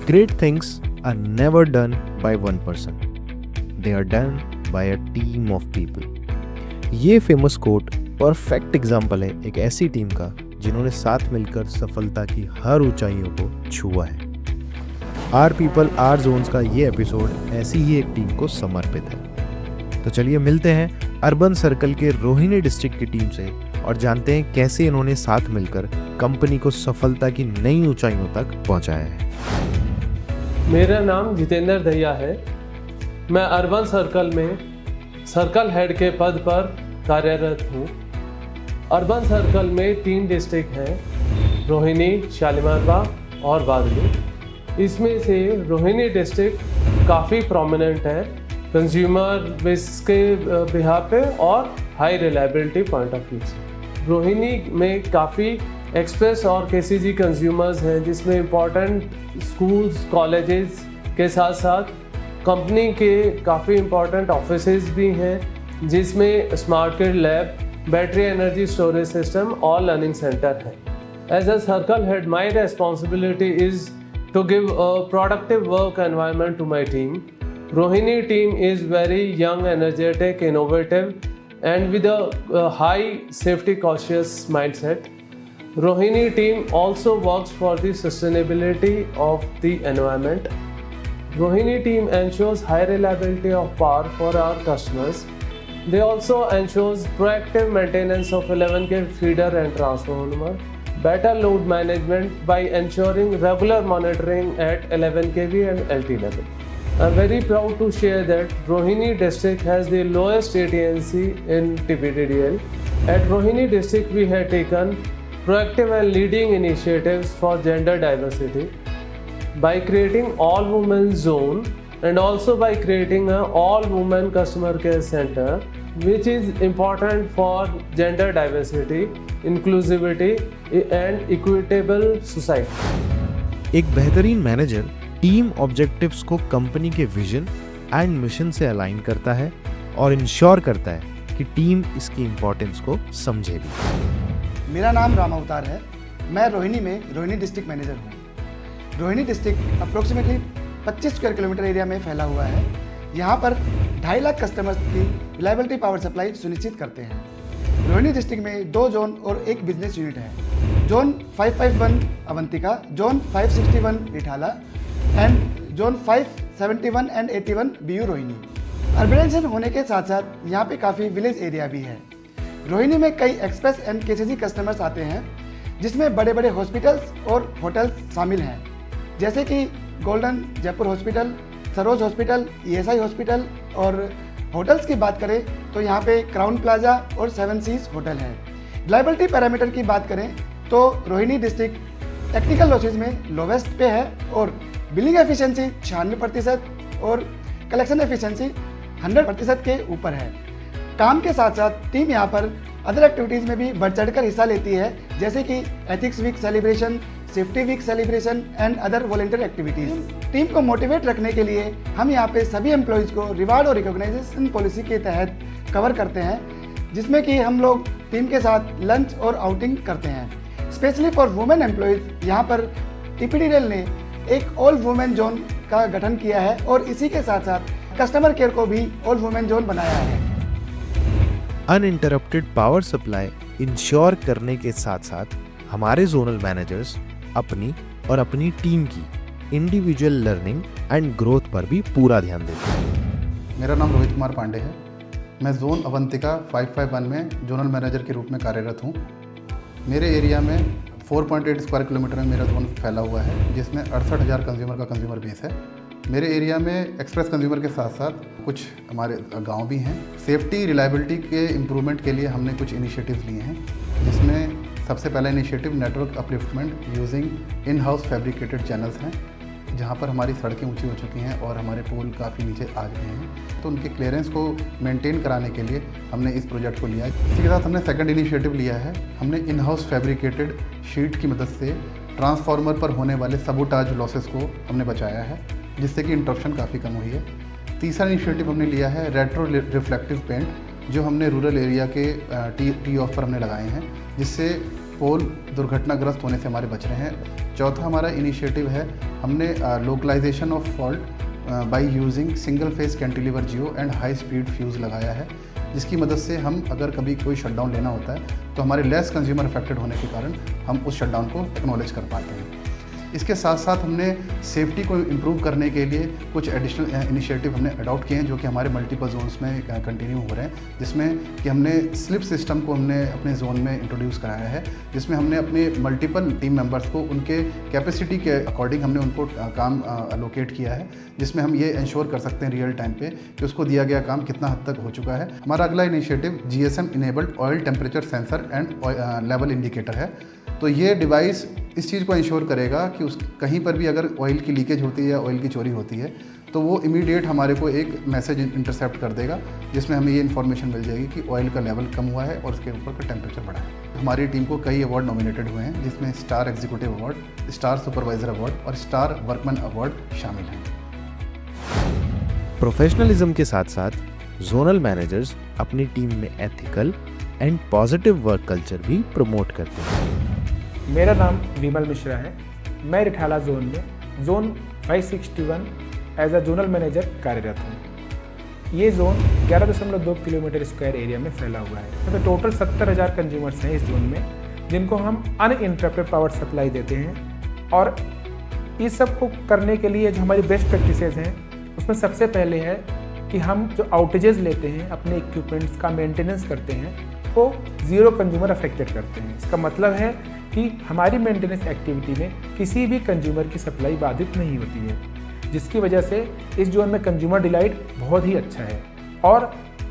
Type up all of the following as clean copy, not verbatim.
Great things are never done by one person. They are done by a team of people. ये famous quote perfect example है एक ऐसी team का जिन्होंने साथ मिलकर सफलता की हर ऊंचाइयों को छुआ है। आर पीपल आर जोन्स का ये एपिसोड ऐसी ही एक टीम को समर्पित है। तो चलिए मिलते हैं अर्बन सर्कल के रोहिणी डिस्ट्रिक्ट की टीम से और जानते हैं कैसे इन्होंने साथ मिलकर कंपनी को सफलता की नई ऊंचाइयों तक पहुंचाया है। मेरा नाम जितेंद्र दहिया है। मैं अर्बन सर्कल में सर्कल हेड के पद पर कार्यरत हूँ। अर्बन सर्कल में 3 डिस्ट्रिक्ट हैं, रोहिणी, शालीमार बाग और बादली। इसमें से रोहिणी डिस्ट्रिक्ट काफ़ी प्रोमिनेंट है कंज्यूमर बेस के बिहाफ पे और high reliability point of view से। रोहिणी में काफ़ी एक्सप्रेस और केसीजी कंज्यूमर्स हैं, जिसमें इम्पॉर्टेंट स्कूल्स, कॉलेजेस के साथ साथ कंपनी के काफ़ी इम्पॉर्टेंट ऑफिसेज भी हैं, जिसमें smart kid lab, battery energy storage system और लर्निंग सेंटर है। As a circle head, my responsibility is to give a productive work environment to my team. Rohini team is very young, energetic, innovative and with a high safety cautious mindset. Rohini team also works for the sustainability of the environment. Rohini team ensures high reliability of power for our customers. They also ensures proactive maintenance of 11 kV feeder and transformer, better load management by ensuring regular monitoring at 11 kV and LT level. I'm very proud to share that Rohini district has the lowest AT&C in TPDDL. At Rohini district, we have taken proactive and leading initiatives for gender diversity by creating all-women zone and also by creating an all-women customer care center, which is important for gender diversity, inclusivity and equitable society. एक बेहतरीन manager team objectives को company के vision and mission से align करता है और ensure करता है कि टीम इसकी इम्पोर्टेंस को समझे भी। मेरा नाम राम अवतार है। मैं रोहिणी में रोहिणी डिस्ट्रिक्ट मैनेजर हूँ। Rohini district approximately 25 square kilometre area में फैला हुआ है। यहाँ पर 2.5 लाख कस्टमर्स की रिलायबिलिटी पावर सप्लाई सुनिश्चित करते हैं। रोहिणी डिस्ट्रिक्ट में 2 जोन और 1 बिजनेस यूनिट है। Zone 551 Avantika, zone 561 Rithala and zone 571 and 81 BU Rohini. Urbanisation होने के साथ साथ यहाँ पे काफ़ी विलेज एरिया भी है। रोहिणी में कई एक्सप्रेस एंड केसीजी कस्टमर्स आते हैं, जिसमें बड़े बड़े हॉस्पिटल्स और होटल्स शामिल हैं, जैसे कि golden Jaipur hospital, Saroj hospital, ESI hospital. और होटल्स की बात करें तो यहाँ पे क्राउन प्लाजा और 7 सीज होटल है। रिलायबिलिटी पैरामीटर की बात करें तो रोहिणी डिस्ट्रिक्ट टेक्निकल लॉसेज में लोवेस्ट पे है और बिलिंग एफिशिएंसी 96% और कलेक्शन एफिशिएंसी 100% के ऊपर है। काम के साथ साथ टीम यहाँ पर अदर एक्टिविटीज़ में भी बढ़ चढ़कर हिस्सा लेती है, जैसे कि ethics week celebration, safety week celebration and other volunteer activities. Team को मोटिवेट रखने के लिए हम यहाँ पे सभी एम्प्लॉयज़ को रिवार्ड और रिकॉग्नाइजेशन पॉलिसी के तहत कवर करते हैं, जिसमें कि हम लोग टीम के साथ लंच और आउटिंग करते हैं। स्पेशली फॉर वुमेन एम्प्लॉयज़ यहाँ पर TPDDL ने एक ऑल वुमेन जोन का गठन किया है और इसी के साथ साथ कस्टमर केयर को भी ऑल वुमेन जोन बनाया है। अनइंटरप्टेड पावर सप्लाई इंश्योर करने के साथ साथ हमारे जोनल मैनेजर्स अपनी और अपनी टीम की इंडिविजुअल लर्निंग एंड ग्रोथ पर भी पूरा ध्यान देते हैं। मेरा नाम रोहित कुमार पांडे है। मैं जोन अवंतिका 551 में जोनल मैनेजर के रूप में कार्यरत हूँ। मेरे एरिया में 4.8 स्क्वायर किलोमीटर में मेरा जोन फैला हुआ है, जिसमें 68,000 कंज्यूमर का कंज्यूमर बेस है। मेरे एरिया में एक्सप्रेस कंज्यूमर के साथ साथ कुछ हमारे गांव भी हैं। सेफ्टी रिलायबिलिटी के इम्प्रूवमेंट के लिए हमने कुछ इनिशिएटिव्स लिए हैं, जिसमें सबसे पहला initiative network upliftment using in house fabricated channels हैं, जहां पर हमारी सड़कें ऊंची हो चुकी हैं और हमारे पोल काफ़ी नीचे आ गए हैं, तो उनके क्लियरेंस को मेंटेन कराने के लिए हमने इस प्रोजेक्ट को लिया है। इसी के साथ हमने सेकंड इनिशिएटिव लिया है। हमने इन हाउस फैब्रिकेटेड शीट की मदद से ट्रांसफार्मर पर होने वाले सबोटाज लॉसेस को हमने बचाया है, जिससे कि इंटरप्शन काफ़ी कम हुई है। तीसरा इनिशिएटिव हमने लिया है रेट्रो रिफ्लेक्टिव पेंट, जो हमने रूरल एरिया के टी ऑफ पर हमने लगाए हैं, जिससे पोल दुर्घटनाग्रस्त होने से हमारे बच रहे हैं। चौथा हमारा इनिशिएटिव है हमने localisation of fault by using single phase cantilever geo and high speed fuse लगाया है, जिसकी मदद से हम अगर कभी कोई शटडाउन लेना होता है तो हमारे लेस कंज्यूमर अफेक्टेड होने के कारण हम उस शटडाउन को एक्नॉलेज कर पाते हैं। इसके साथ साथ हमने सेफ्टी को इम्प्रूव करने के लिए कुछ एडिशनल इनिशिएटिव हमने अडॉप्ट किए हैं, जो कि हमारे मल्टीपल जोन्स में कंटिन्यू हो रहे हैं, जिसमें कि हमने स्लिप सिस्टम को हमने अपने जोन में इंट्रोड्यूस कराया है, जिसमें हमने अपने मल्टीपल टीम मेंबर्स को उनके कैपेसिटी के अकॉर्डिंग हमने उनको काम अलोकेट किया है, जिसमें हम ये इंश्योर कर सकते हैं रियल टाइम पे कि उसको दिया गया काम कितना हद तक हो चुका है। हमारा अगला initiative GSM enabled oil temperature sensor and level indicator है। तो ये डिवाइस इस चीज़ को इंश्योर करेगा कि उस कहीं पर भी अगर ऑयल की लीकेज होती है या ऑयल की चोरी होती है तो वो इमीडिएट हमारे को एक मैसेज इंटरसेप्ट कर देगा, जिसमें हमें ये इन्फॉर्मेशन मिल जाएगी कि ऑयल का लेवल कम हुआ है और उसके ऊपर का टेम्परेचर बढ़ा है। हमारी टीम को कई अवार्ड नॉमिनेटेड हुए हैं, जिसमें star executive award, star supervisor award और स्टार वर्कमैन अवार्ड शामिल हैं। प्रोफेशनलिज्म के साथ साथ जोनल मैनेजर्स अपनी टीम में ethical and positive work culture भी प्रमोट करते हैं। मेरा नाम विमल मिश्रा है। मैं रिठाला जोन में zone 561 as a zonal manager कार्यरत हूँ। ये जोन 11.2 किलोमीटर स्क्वायर एरिया में फैला हुआ है। तो टोटल 70,000 कंज्यूमर्स हैं इस जोन में, जिनको हम अनइंटरप्टेड पावर सप्लाई देते हैं। और इस सब को करने के लिए जो हमारी बेस्ट प्रैक्टिसेस हैं, उसमें सबसे पहले है कि हम जो आउटेजेस लेते हैं, अपने इक्विपमेंट्स का मेंटेनेंस करते हैं, वो ज़ीरो कंज्यूमर अफेक्टेड करते हैं। इसका मतलब है कि हमारी मेंटेनेंस एक्टिविटी में किसी भी कंज्यूमर की सप्लाई बाधित नहीं होती है, जिसकी वजह से इस जोन में कंज्यूमर डिलाइट बहुत ही अच्छा है। और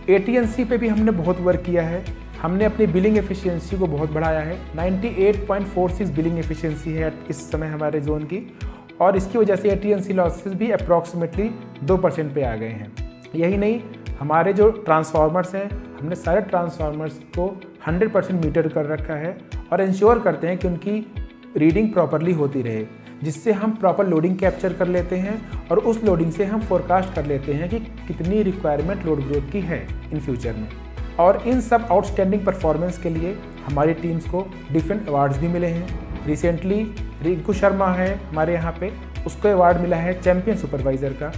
AT&C पे भी हमने बहुत वर्क किया है। हमने अपनी बिलिंग एफिशिएंसी को बहुत बढ़ाया है। 98.46 बिलिंग एफिशिएंसी है इस समय हमारे जोन की, और इसकी वजह से AT&C लॉसेस भी अप्रॉक्सीमेटली 2% पे आ गए हैं। यही नहीं, हमारे जो ट्रांसफार्मर्स हैं, हमने सारे ट्रांसफार्मर्स को 100% मीटर कर रखा है और इंश्योर करते हैं कि उनकी रीडिंग प्रॉपरली होती रहे, जिससे हम प्रॉपर लोडिंग कैप्चर कर लेते हैं और उस लोडिंग से हम फोरकास्ट कर लेते हैं कि कितनी रिक्वायरमेंट लोड ग्रोथ की है इन फ्यूचर में। और इन सब आउटस्टैंडिंग परफॉर्मेंस के लिए हमारी टीम्स को डिफरेंट अवार्ड्स भी मिले हैं। रिसेंटली रिंकू शर्मा है हमारे यहाँ पे, उसको अवार्ड मिला है चैम्पियन सुपरवाइज़र का।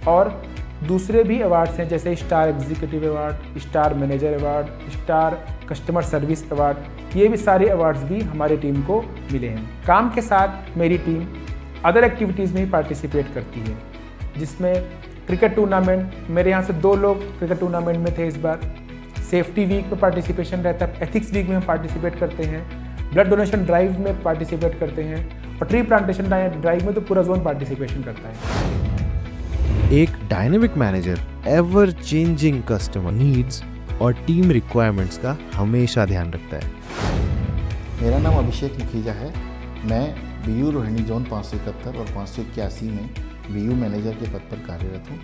और दूसरे भी अवार्ड्स हैं, जैसे star executive award, star manager award, star customer service award. ये भी सारे अवार्ड्स भी हमारी टीम को मिले हैं। काम के साथ मेरी टीम अदर एक्टिविटीज़ में भी पार्टिसिपेट करती है, जिसमें क्रिकेट टूर्नामेंट, मेरे यहाँ से 2 लोग क्रिकेट टूर्नामेंट में थे इस बार। सेफ्टी वीक में पार्टिसिपेशन रहता है, एथिक्स वीक में हम पार्टिसिपेट करते हैं, ब्लड डोनेशन ड्राइव में पार्टिसिपेट करते हैं, और ट्री प्लांटेशन ड्राइव में तो पूरा जोन पार्टिसिपेशन करता है। एक dynamic manager ever changing customer needs और टीम रिक्वायरमेंट्स का हमेशा ध्यान रखता है। मेरा नाम अभिषेक मुखीजा है। मैं BU रोहिणी जोन 571 और 581 में BU मैनेजर के पद पर कार्यरत हूँ।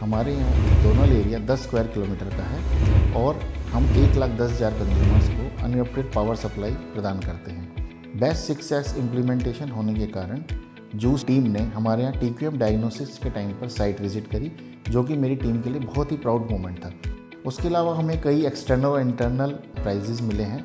हमारे यहाँ जोनल एरिया 10 स्क्वायर किलोमीटर का है और हम 1,10,000 कंज्यूमर्स को अनलिमिटेड पावर सप्लाई प्रदान करते हैं। बेस्ट 6S इम्प्लीमेंटेशन होने के कारण जूस टीम ने हमारे यहाँ TQM डायग्नोसिस के टाइम पर साइट विजिट करी, जो कि मेरी टीम के लिए बहुत ही प्राउड मोमेंट था। उसके अलावा हमें कई एक्सटर्नल और इंटरनल प्राइजेज़ मिले हैं,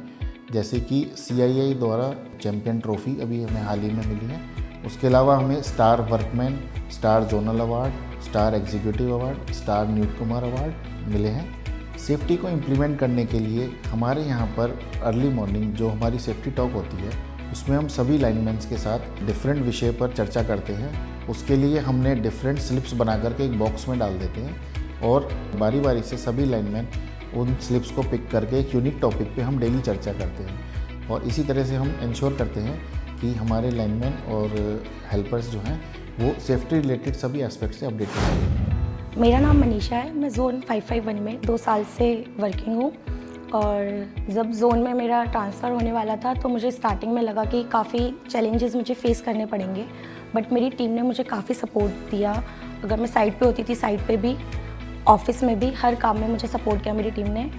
जैसे कि CII द्वारा चैम्पियन ट्रॉफी अभी हमें हाल ही में मिली है। उसके अलावा हमें star workman, star zonal award, star executive award, star news Kumar award मिले हैं। सेफ्टी को इम्प्लीमेंट करने के लिए हमारे यहाँ पर अर्ली मॉर्निंग जो हमारी सेफ्टी टॉक होती है, उसमें हम सभी लाइनमैन्स के साथ डिफरेंट विषय पर चर्चा करते हैं। उसके लिए हमने डिफरेंट स्लिप्स बना करके एक बॉक्स में डाल देते हैं और बारी बारी से सभी लाइनमैन उन स्लिप्स को पिक करके एक यूनिक टॉपिक पे हम डेली चर्चा करते हैं। और इसी तरह से हम इंश्योर करते हैं कि हमारे लाइनमैन और हेल्पर्स जो हैं वो सेफ्टी रिलेटेड सभी एस्पेक्ट से अपडेट हैं। मेरा नाम मनीषा है। मैं जोन 551 में 2 साल से वर्किंग हूँ। और जब जोन में मेरा ट्रांसफ़र होने वाला था तो मुझे स्टार्टिंग में लगा कि काफ़ी चैलेंजेस मुझे फेस करने पड़ेंगे, बट मेरी टीम ने मुझे काफ़ी सपोर्ट दिया। अगर मैं साइट पे होती थी, साइट पे भी, ऑफिस में भी, हर काम में मुझे सपोर्ट किया मेरी टीम ने,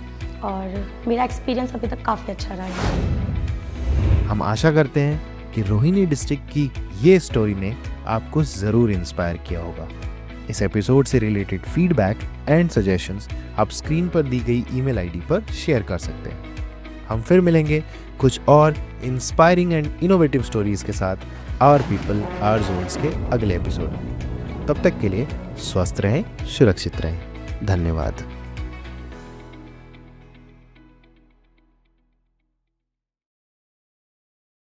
और मेरा एक्सपीरियंस अभी तक काफ़ी अच्छा रहा है। हम आशा करते हैं कि रोहिणी डिस्ट्रिक्ट की ये स्टोरी ने आपको ज़रूर इंस्पायर किया होगा। इस एपिसोड से रिलेटेड फीडबैक एंड सजेशंस आप स्क्रीन पर दी गई ईमेल आईडी पर शेयर कर सकते हैं। हम फिर मिलेंगे कुछ और इंस्पायरिंग एंड इनोवेटिव स्टोरीज के साथ आवर पीपल आवर जोन्स के अगले एपिसोड में। तब तक के लिए स्वस्थ रहें, सुरक्षित रहें। धन्यवाद।